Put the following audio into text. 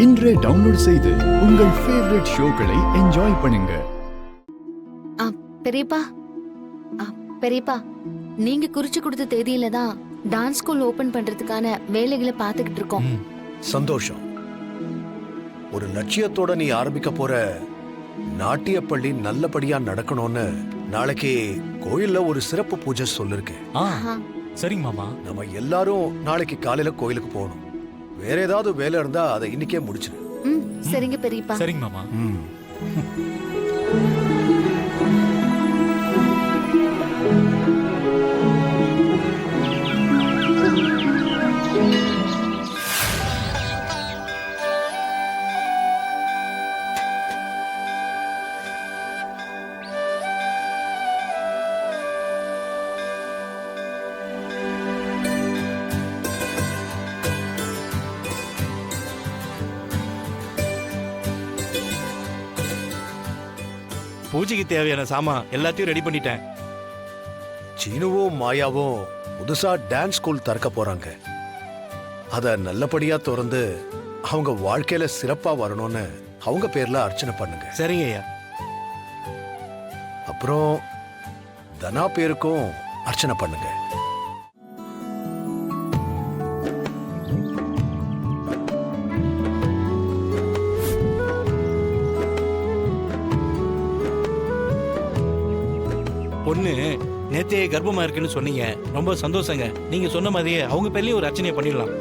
இன்றே டவுன்லோட் செய்து உங்கள் ஃபேவரட் ஷோக்களை என்ஜாய் பண்ணுங்க. பெரியப்பா பெரியப்பா, நீங்க குறிச்சு கொடுத்த தேதியில தான் டான்ஸ் ஸ்கூல் ஓபன் பண்றதுக்கான வேலைகளை பாத்துக்கிட்டு இருக்கோம். சந்தோஷம். ஒரு லட்சியத்தோட நீ ஆரம்பிக்க போற நாட்டிய பள்ளி நல்லபடியா நடக்கணும்னு நாளைக்கு கோயில்ல ஒரு சிறப்பு பூஜை சொல்லிருக்கேன். சரிங்க மாமா. நம்ம எல்லாரும் நாளைக்கு காலையில கோயிலுக்கு போகணும். வேற ஏதாவது வேலை இருந்தா அதை இன்னைக்கே முடிச்சிரு. சரிங்க பெரியப்பா. சரிங்க மாமா. பூஜைக்கு தேவையான சாமான் எல்லாத்தையும் ரெடி பண்ணிட்டேன். சீனுவும் மாயாவும் புதுசா டான்ஸ் ஸ்கூல் திறக்க போறாங்க. அத நல்லபடியா திறந்து அவங்க வாழ்க்கையில சிறப்பா வரணும்னு அவங்க பேர்ல அர்ச்சனை பண்ணுங்க. சரிங்க ஐயா. அப்புறம் தனா பேருக்கும் அர்ச்சனை பண்ணுங்க. பொண்ணு நேத்தே கர்ப்பமா இருக்குன்னு சொன்னீங்க. ரொம்ப சந்தோஷங்க. நீங்க சொன்ன மாதிரியே அவங்க பேர்லயும் ஒரு அர்ச்சனையை பண்ணிடலாம்.